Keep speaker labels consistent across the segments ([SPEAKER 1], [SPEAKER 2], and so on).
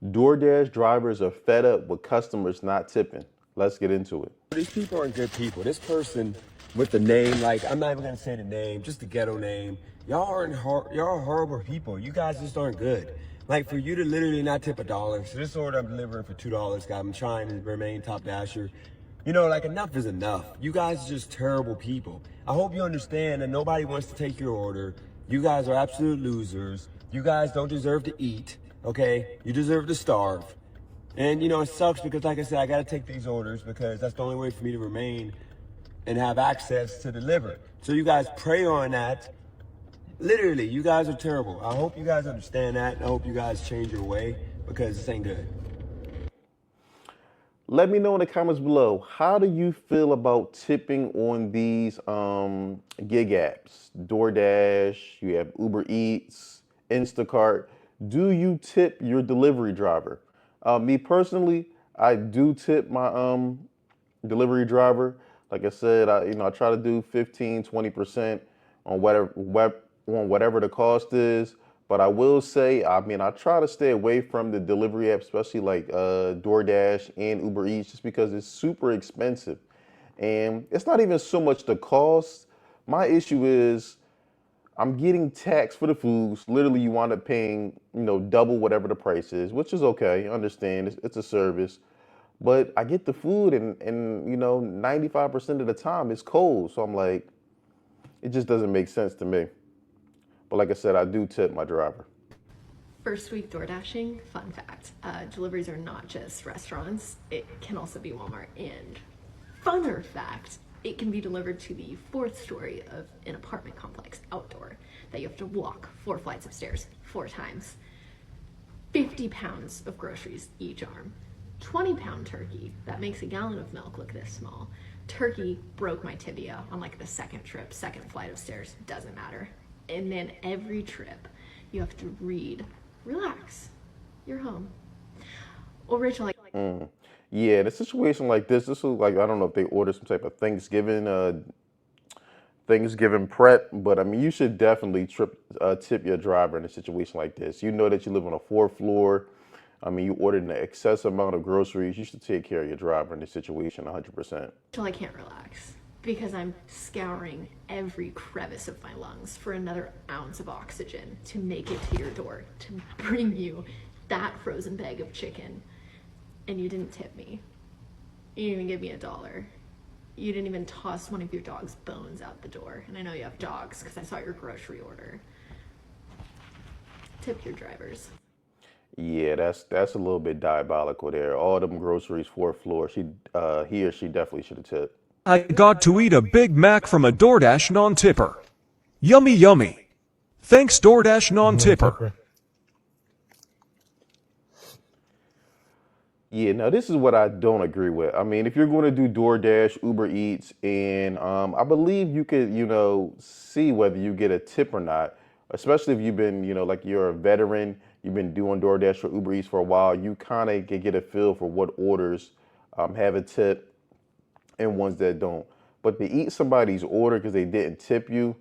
[SPEAKER 1] DoorDash drivers are fed up with customers not tipping. Let's get into it.
[SPEAKER 2] These people aren't good people. This person with the name, like I'm not even gonna say the name, just the ghetto name. Y'all are horrible people. You guys just aren't good. Like for you to literally not tip $1. So this order I'm delivering for $2, guys. I'm trying to remain top dasher. You know, like enough is enough. You guys are just terrible people. I hope you understand that nobody wants to take your order. You guys are absolute losers. You guys don't deserve to eat, okay? You deserve to starve. And you know, it sucks because like I said, I gotta take these orders because that's the only way for me to remain and have access to deliver. So you guys pray on that. Literally, you guys are terrible. I hope you guys understand that. And I hope you guys change your way because this ain't good.
[SPEAKER 1] Let me know in the comments below, how do you feel about tipping on these gig apps? DoorDash, you have Uber Eats, Instacart. Do you tip your delivery driver? Me personally, I do tip my delivery driver. Like I said, I try to do 15, 20% on whatever the cost is. But I will say, I try to stay away from the delivery apps, especially like DoorDash and Uber Eats, just because it's super expensive. And it's not even so much the cost. My issue is I'm getting taxed for the foods. Literally, you wind up paying, double whatever the price is, which is okay. I understand it's a service. But I get the food and 95% of the time it's cold. So I'm like, it just doesn't make sense to me. But like I said, I do tip my driver.
[SPEAKER 3] First week door dashing, fun fact, deliveries are not just restaurants, it can also be Walmart. And funner fact, it can be delivered to the fourth story of an apartment complex outdoor that you have to walk 4 flights of stairs 4 times. 50 pounds of groceries each arm. 20-pound turkey, that makes a gallon of milk look this small. Turkey broke my tibia on like the second trip, second flight of stairs, doesn't matter. And then every trip you have to read, relax, you're home. Or Rachel,
[SPEAKER 1] Yeah, in a situation like this was like, I don't know if they ordered some type of Thanksgiving prep, but I mean, you should definitely tip your driver in a situation like this. You know that you live on a 4th floor. I mean, you ordered an excessive amount of groceries. You should take care of your driver in this situation 100%.
[SPEAKER 3] I can't relax because I'm scouring every crevice of my lungs for another ounce of oxygen to make it to your door, to bring you that frozen bag of chicken. And you didn't tip me. You didn't even give me $1. You didn't even toss one of your dog's bones out the door. And I know you have dogs because I saw your grocery order. Tip your drivers.
[SPEAKER 1] Yeah, that's a little bit diabolical there. All them groceries, 4th floor. He or she definitely should have tipped.
[SPEAKER 4] I got to eat a Big Mac from a DoorDash non-tipper. Yummy yummy. Thanks DoorDash non-tipper.
[SPEAKER 1] Yeah, now this is what I don't agree with. I mean, if you're going to do DoorDash, Uber Eats, and I believe you could, see whether you get a tip or not, especially if you've been, like you're a veteran, you've been doing DoorDash or Uber Eats for a while, you kind of get a feel for what orders have a tip and ones that don't. But to eat somebody's order because they didn't tip you,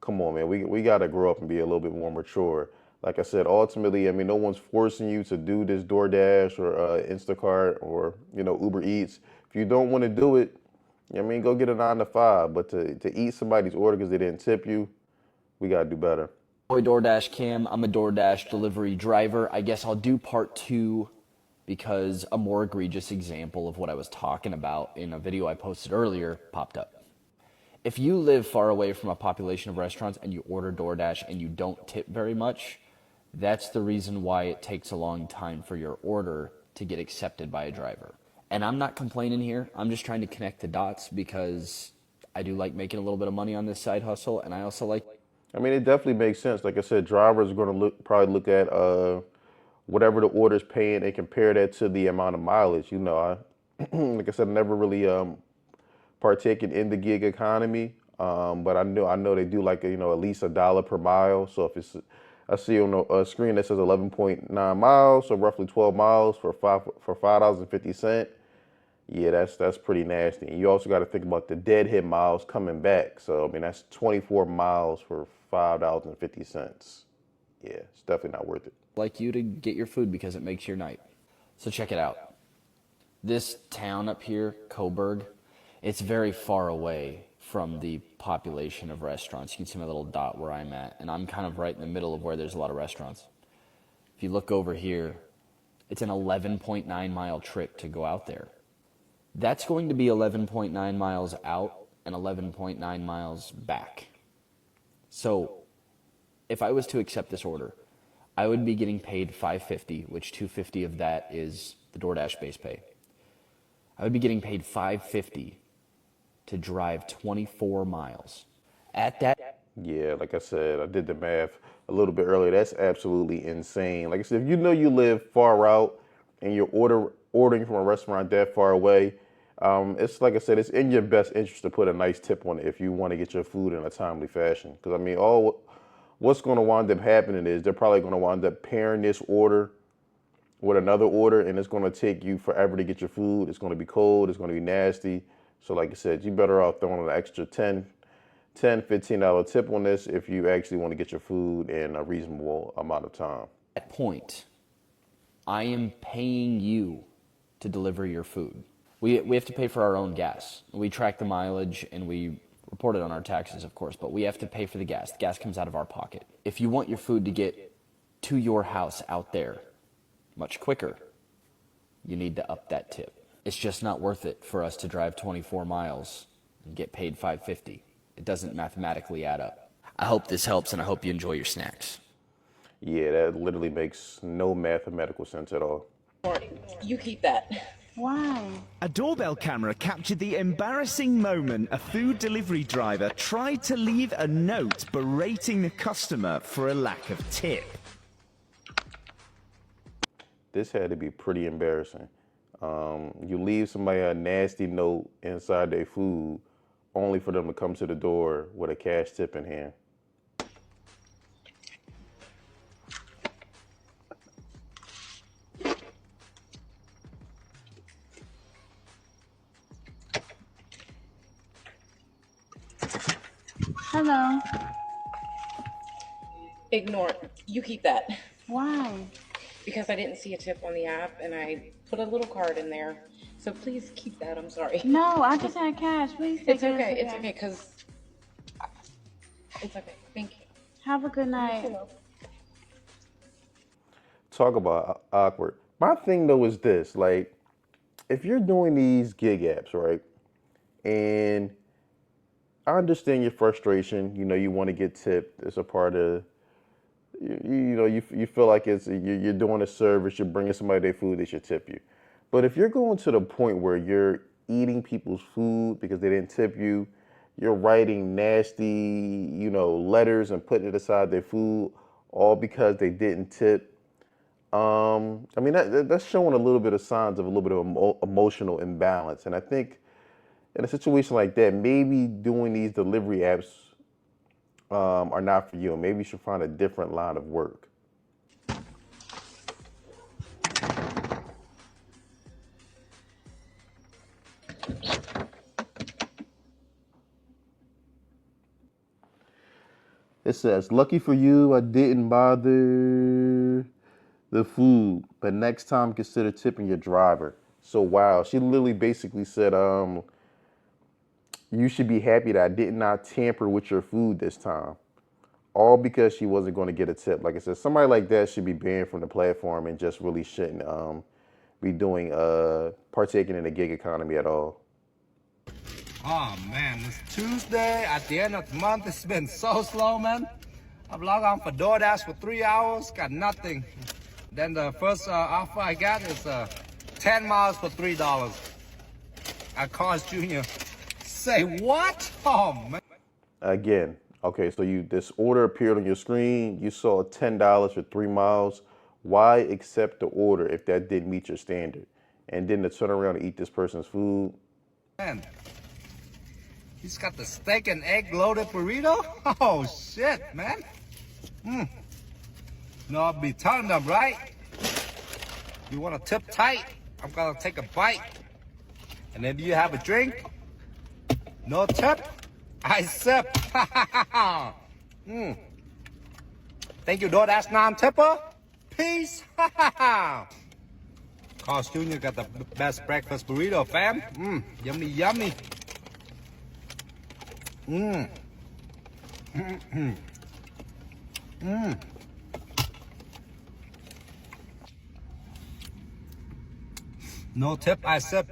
[SPEAKER 1] come on, man, we got to grow up and be a little bit more mature. Like I said, ultimately, I mean, no one's forcing you to do this DoorDash or Instacart or, Uber Eats. If you don't want to do it, go get a 9 to 5. But to eat somebody's order because they didn't tip you, we got to do better.
[SPEAKER 5] Boy, DoorDash Cam, I'm a DoorDash delivery driver. I guess I'll do part 2 because a more egregious example of what I was talking about in a video I posted earlier popped up. If you live far away from a population of restaurants and you order DoorDash and you don't tip very much, that's the reason why it takes a long time for your order to get accepted by a driver. And I'm not complaining here. I'm just trying to connect the dots because I do like making a little bit of money on this side hustle, and I also like...
[SPEAKER 1] I mean, it definitely makes sense. Like I said, drivers are going to probably look at whatever the order's paying and compare that to the amount of mileage. Like I said, I never really partaken in the gig economy, but I know they do like at least $1 per mile. So if it's, I see on a screen that says 11.9 miles, so roughly 12 miles for $5.50. Yeah, that's pretty nasty. And you also got to think about the deadhead miles coming back. So I mean, that's 24 miles for $5.50. yeah, it's definitely not worth it.
[SPEAKER 5] like you to get your food because it makes your night. So check it out. This town up here, Coburg, it's very far away from the population of restaurants. You can see my little dot where I'm at, and I'm kind of right in the middle of where there's a lot of restaurants. If you look over here, it's an 11.9 mile trip to go out there. That's going to be 11.9 miles out and 11.9 miles back. So if I was to accept this order, I would be getting paid $5.50, which $2.50 of that is the DoorDash base pay. I would be getting paid $5.50 to drive 24 miles. At that,
[SPEAKER 1] Yeah, like I said, I did the math a little bit earlier. That's absolutely insane. Like I said, if you know you live far out and you're ordering from a restaurant that far away, it's like I said, it's in your best interest to put a nice tip on it if you want to get your food in a timely fashion. Because I mean, what's going to wind up happening is they're probably going to wind up pairing this order with another order, and it's going to take you forever to get your food. It's going to be cold. It's going to be nasty. So like I said, you better off throwing an extra $15 tip on this if you actually want to get your food in a reasonable amount of time.
[SPEAKER 5] at that point, I am paying you to deliver your food. We have to pay for our own gas. We track the mileage and we report it on our taxes, of course, but we have to pay for the gas. The gas comes out of our pocket. If you want your food to get to your house out there much quicker, you need to up that tip. It's just not worth it for us to drive 24 miles and get paid $5.50. It doesn't mathematically add up. I hope this helps, and I hope you enjoy your snacks.
[SPEAKER 1] Yeah, that literally makes no mathematical sense at all.
[SPEAKER 6] You keep that.
[SPEAKER 7] Why?
[SPEAKER 8] A doorbell camera captured the embarrassing moment a food delivery driver tried to leave a note berating the customer for a lack of tip.
[SPEAKER 1] This had to be pretty embarrassing. You leave somebody a nasty note inside their food only for them to come to the door with a cash tip in hand.
[SPEAKER 7] Hello.
[SPEAKER 6] Ignore it. You keep that.
[SPEAKER 7] Why?
[SPEAKER 6] Because I didn't see a tip on the app and I put a little card in there. So please keep that. I'm sorry.
[SPEAKER 7] No, I just had cash. Please take
[SPEAKER 6] It's
[SPEAKER 7] it.
[SPEAKER 6] okay. It's okay because it's okay. Thank you.
[SPEAKER 7] Have a good night.
[SPEAKER 1] Talk about awkward. My thing though is this, like, if you're doing these gig apps, right, and I understand your frustration, you know, you want to get tipped. It's a part of, you feel like you're doing a service, you're bringing somebody their food, they should tip you. But if you're going to the point where you're eating people's food because they didn't tip you, you're writing nasty, letters and putting it aside their food, all because they didn't tip. I mean, that's showing a little bit of signs of a little bit of emotional imbalance. And I think in a situation like that, maybe doing these delivery apps are not for you. Maybe you should find a different line of work. It says, lucky for you, I didn't bother the food, but next time consider tipping your driver. So wow, she literally basically said, you should be happy that I did not tamper with your food this time. All because she wasn't going to get a tip. Like I said, somebody like that should be banned from the platform and just really shouldn't be doing partaking in the gig economy at all.
[SPEAKER 9] Oh man, it's Tuesday at the end of the month. It's been so slow, man. I've logged on for DoorDash for 3 hours, got nothing. Then the first offer I got is 10 miles for $3 at Cars Jr. Say what? Oh man.
[SPEAKER 1] Again, okay, so this order appeared on your screen. You saw $10 for 3 miles. Why accept the order if that didn't meet your standard? And then to turn around and eat this person's food.
[SPEAKER 9] Man, he's got the steak and egg loaded burrito? Oh shit, man. No, I'll be telling them, right? You want to tip tight? I'm gonna take a bite. And then do you have a drink? No tip? I sip. Thank you, DoorDash non-tipper. Peace. Carl's Jr. got the best breakfast burrito, fam. Yummy, yummy. No tip, I sip.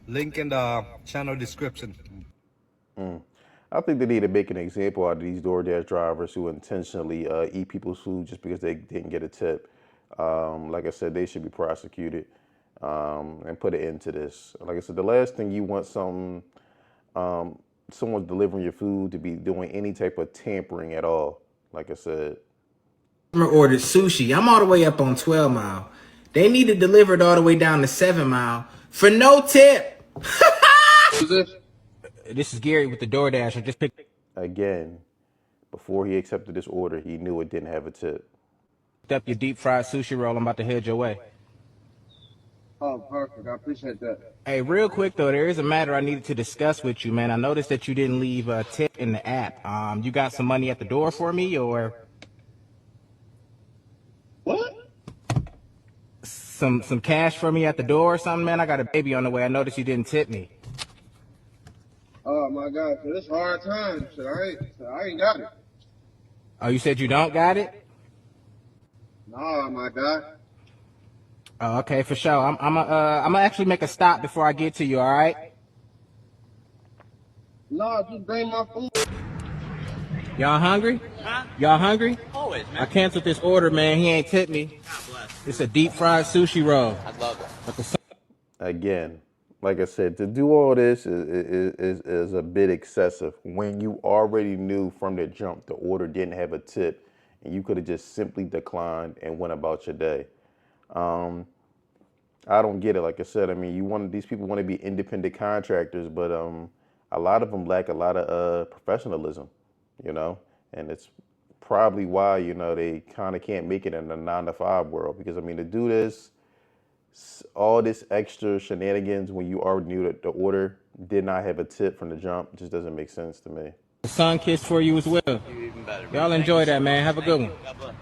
[SPEAKER 9] Link in the channel description.
[SPEAKER 1] I think they need to make an example out of these DoorDash drivers who intentionally eat people's food just because they didn't get a tip. Like I said, they should be prosecuted and put an end to this. Like I said, the last thing you want someone delivering your food to be doing any type of tampering at all. Like I said.
[SPEAKER 10] Ordered sushi. I'm all the way up on 12 Mile. They need it delivered all the way down to 7 Mile for no tip.
[SPEAKER 9] Who's this?
[SPEAKER 10] This is Gary with the DoorDash. I just picked
[SPEAKER 1] Again, before he accepted this order, he knew it didn't have a tip.
[SPEAKER 10] up your deep fried sushi roll. I'm about to head your way.
[SPEAKER 9] Oh, perfect. I appreciate that.
[SPEAKER 10] Hey, real quick though, there is a matter I needed to discuss with you, man. I noticed that you didn't leave a tip in the app. You got some money at the door for me, or
[SPEAKER 9] What?
[SPEAKER 10] some cash for me at the door or something, man? I got a baby on the way. I noticed you didn't tip me.
[SPEAKER 9] Oh my God, so this hard time. Shit, I ain't got it.
[SPEAKER 10] Oh, you said you don't got it?
[SPEAKER 9] Nah, my God.
[SPEAKER 10] Oh, okay, for sure. I'm gonna actually make a stop before I get to you. All right?
[SPEAKER 9] Nah, just bring my food.
[SPEAKER 10] Y'all hungry?
[SPEAKER 11] Huh?
[SPEAKER 10] Y'all hungry?
[SPEAKER 11] Always, man.
[SPEAKER 10] I canceled this order, man. He ain't tipped me.
[SPEAKER 11] God bless.
[SPEAKER 10] It's a deep fried sushi roll.
[SPEAKER 11] I love it.
[SPEAKER 10] But the
[SPEAKER 1] Again, like I said, to do all this is a bit excessive when you already knew from the jump the order didn't have a tip and you could have just simply declined and went about your day. I don't get it. Like I said, I mean, these people want to be independent contractors, but a lot of them lack a lot of professionalism, and it's probably why, they kind of can't make it in the 9-to-5 world, because I mean, to do this, all this extra shenanigans when you already knew that the order did not have a tip from the jump just doesn't make sense to me.
[SPEAKER 10] sun kissed for you as well.
[SPEAKER 11] Even better.
[SPEAKER 10] Y'all enjoy that, man. Have a good one.
[SPEAKER 11] God bless.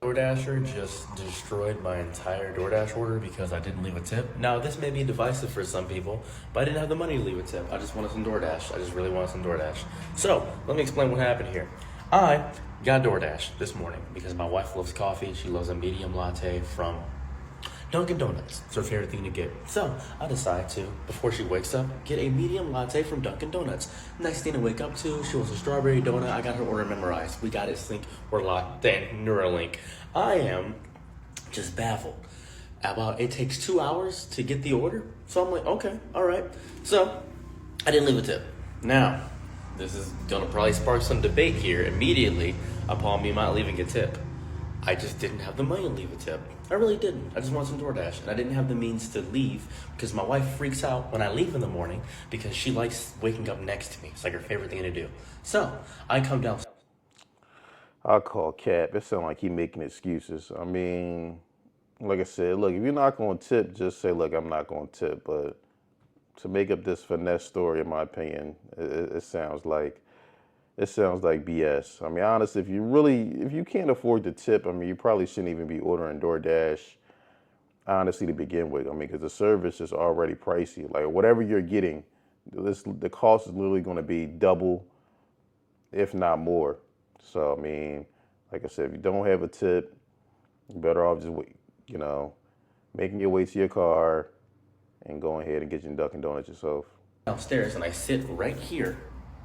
[SPEAKER 12] DoorDasher just destroyed my entire DoorDash order because I didn't leave a tip. Now, this may be divisive for some people, but I didn't have the money to leave a tip. I just wanted some DoorDash. I just really wanted some DoorDash. So, let me explain what happened here. I got DoorDash this morning because my wife loves coffee. She loves a medium latte from Dunkin' Donuts. It's her favorite thing to get. So, I decide to, before she wakes up, get a medium latte from Dunkin' Donuts. Next thing to wake up to, she wants a strawberry donut. I got her order memorized. We got it synced. We're locked in. Neuralink. I am just baffled. It takes 2 hours to get the order. So I'm like, okay, all right. So, I didn't leave a tip. Now, this is gonna probably spark some debate here immediately upon me not leaving a tip. I just didn't have the money to leave a tip. I really didn't. I just wanted some DoorDash. And I didn't have the means to leave because my wife freaks out when I leave in the morning because she likes waking up next to me. It's like her favorite thing to do. So, I come down.
[SPEAKER 1] I'll call Cap. It sounds like he making excuses. I mean, like I said, look, if you're not going to tip, just say, look, I'm not going to tip. But to make up this finesse story, in my opinion, it sounds like BS. I mean, honestly, if you can't afford to tip, I mean, you probably shouldn't even be ordering DoorDash, honestly, to begin with. I mean, because the service is already pricey. Like, whatever you're getting, the cost is literally going to be double, if not more. So, I mean, like I said, if you don't have a tip, you're better off just, making your way to your car and going ahead and get your Dunkin' Donuts yourself.
[SPEAKER 12] Downstairs and I sit right here.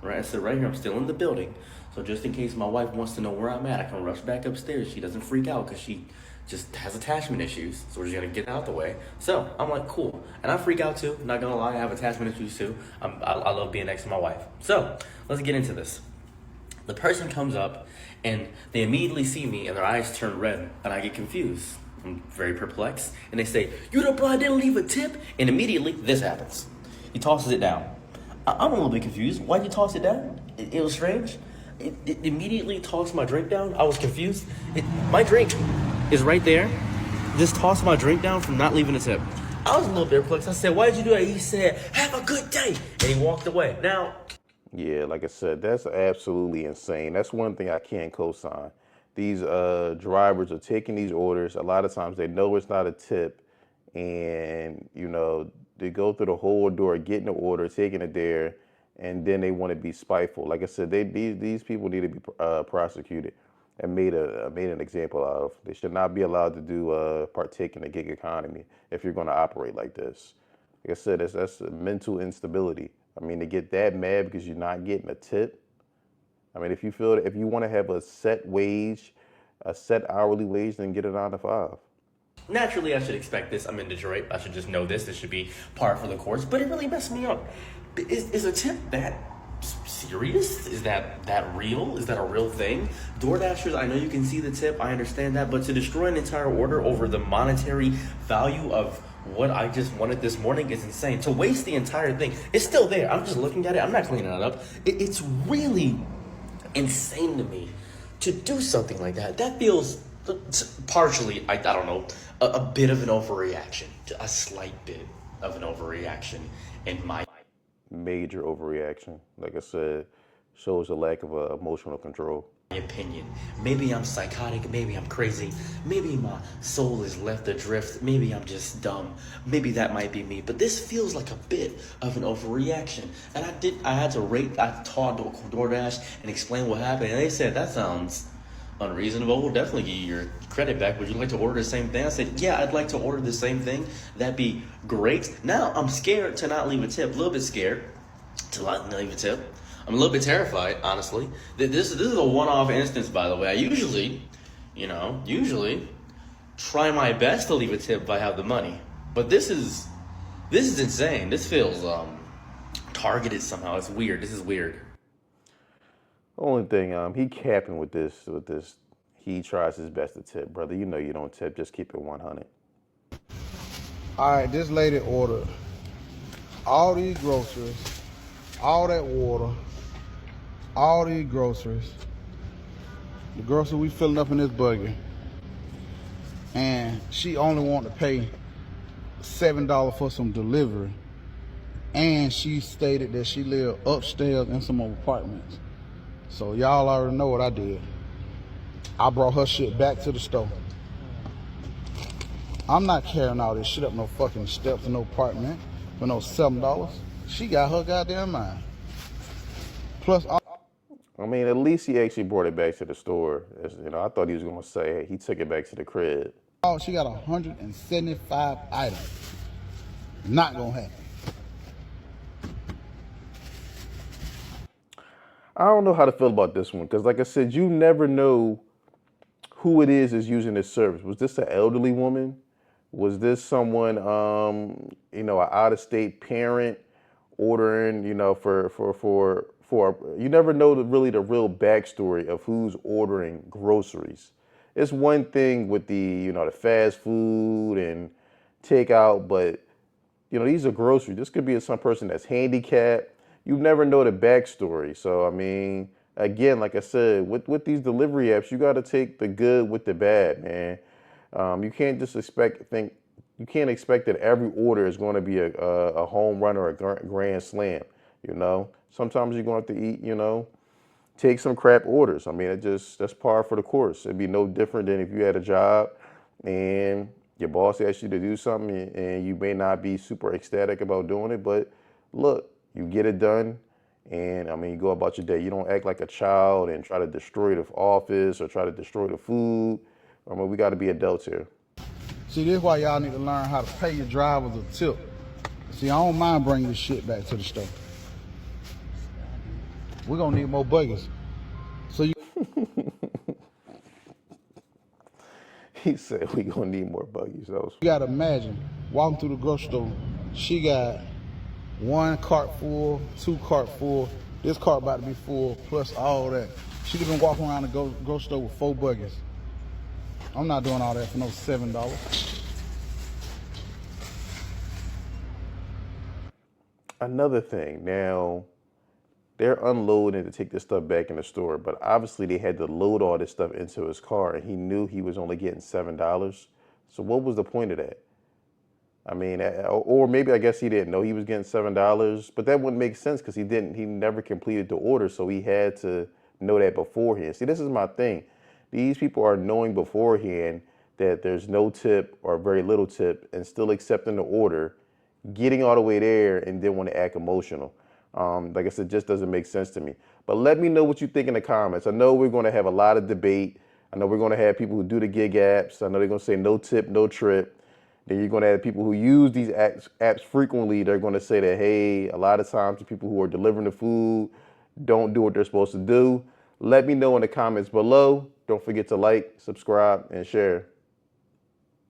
[SPEAKER 12] Right, I sit right here. I'm still in the building. So just in case my wife wants to know where I'm at, I can rush back upstairs. She doesn't freak out because she just has attachment issues. So we're just going to get out the way. So I'm like, cool. And I freak out too. Not going to lie, I have attachment issues too. I love being next to my wife. So let's get into this. The person comes up and they immediately see me and their eyes turn red and I get confused. I'm very perplexed. And they say, "You the bro didn't leave a tip?" And immediately this happens. He tosses it down. I'm a little bit confused. Why'd you toss it down? It was strange. It immediately tossed my drink down. I was confused. My drink is right there. Just tossed my drink down from not leaving a tip. I was a little bit perplexed. I said, "Why did you do that?" He said, "Have a good day." And he walked away. Now,
[SPEAKER 1] Yeah, like I said, that's absolutely insane. That's one thing I can't co-sign. These drivers are taking these orders. A lot of times they know it's not a tip, and they go through the whole door, getting the order, taking it there, and then they want to be spiteful. Like I said, these people need to be prosecuted and made an example of. They should not be allowed to do partake in the gig economy if you're going to operate like this. Like I said, that's mental instability. I mean, to get that mad because you're not getting a tip. I mean, if you feel that if you want to have a set wage, a set hourly wage, then get a 9 to 5.
[SPEAKER 12] Naturally, I should expect this. I'm in Detroit. I should just know this. This should be par for the course. But it really messed me up. Is a tip that serious? Is that real? Is that a real thing? DoorDashers, I know you can see the tip. I understand that. But to destroy an entire order over the monetary value of what I just wanted this morning is insane. To waste the entire thing. It's still there. I'm just looking at it. I'm not cleaning it up. It's really insane to me to do something like that. That feels partially, I don't know, a bit of an overreaction. A slight bit of an overreaction in my
[SPEAKER 1] Major overreaction. Like I said, shows a lack of emotional control.
[SPEAKER 12] opinion. Maybe I'm psychotic, maybe I'm crazy, maybe my soul is left adrift, maybe I'm just dumb, maybe that might be me, but this feels like a bit of an overreaction. And I taught DoorDash and explained what happened, and they said, that sounds unreasonable, we'll definitely give you your credit back. Would you like to order the same thing? I said, yeah, I'd like to order the same thing. That'd be great. Now I'm scared to not leave a tip, a little bit scared to not leave a tip. I'm a little bit terrified, honestly. This is a one-off instance, by the way. I usually try my best to leave a tip if I have the money. But this is insane. This feels targeted somehow. It's weird. This is weird.
[SPEAKER 1] Only thing, he capping with this. He tries his best to tip, brother. You know you don't tip. Just keep it 100.
[SPEAKER 11] All right, this lady ordered all these groceries, all that water, all these groceries, the groceries we filling up in this buggy, and she only wanted to pay $7 for some delivery, and she stated that she lived upstairs in some apartments. So y'all already know what I did. I brought her shit back to the store. I'm not carrying all this shit up no fucking steps in no apartment for no $7. She got her goddamn mind. Plus,
[SPEAKER 1] I mean, at least he actually brought it back to the store. I thought he was gonna say he took it back to the crib.
[SPEAKER 11] oh, she got 175 items. Not gonna happen.
[SPEAKER 1] I don't know how to feel about this one because, like I said, you never know who it is that's using this service. Was this an elderly woman? Was this someone, an out-of-state parent ordering, for you never know the real backstory of who's ordering groceries. It's one thing with the fast food and takeout, but these are groceries. This could be some person that's handicapped. You never know the backstory. So I mean, again, like I said, with these delivery apps, you got to take the good with the bad, man. You can't just expect that every order is going to be a home run or a grand slam. Sometimes you're going to have to eat, take some crap orders. I mean, that's par for the course. It'd be no different than if you had a job and your boss asked you to do something and you may not be super ecstatic about doing it, but look, you get it done. And I mean, you go about your day. You don't act like a child and try to destroy the office or try to destroy the food. I mean, we got to be adults here.
[SPEAKER 11] See, this is why y'all need to learn how to pay your drivers a tip. See, I don't mind bringing this shit back to the store. We're gonna need more buggies. So you
[SPEAKER 1] He said we gonna need more buggies.
[SPEAKER 11] You gotta imagine walking through the grocery store. She got 1 cart full, 2 cart full. This cart about to be full, plus all that. She could been walking around the grocery store with 4 buggies. I'm not doing all that for no $7.
[SPEAKER 1] Another thing, now they're unloading to take this stuff back in the store, but obviously they had to load all this stuff into his car and he knew he was only getting $7. So what was the point of that? I mean, or maybe I guess he didn't know he was getting $7, but that wouldn't make sense because he never completed the order, so he had to know that beforehand. See, this is my thing. These people are knowing beforehand that there's no tip or very little tip and still accepting the order, getting all the way there, and then want to act emotional. Like I said, just doesn't make sense to me. But let me know what you think in the comments. I know we're going to have a lot of debate. I know we're going to have people who do the gig apps. I know they're going to say no tip, no trip. Then you're going to have people who use these apps frequently. They're going to say that, hey, a lot of times the people who are delivering the food don't do what they're supposed to do. Let me know in the comments below. Don't forget to like, subscribe, and share.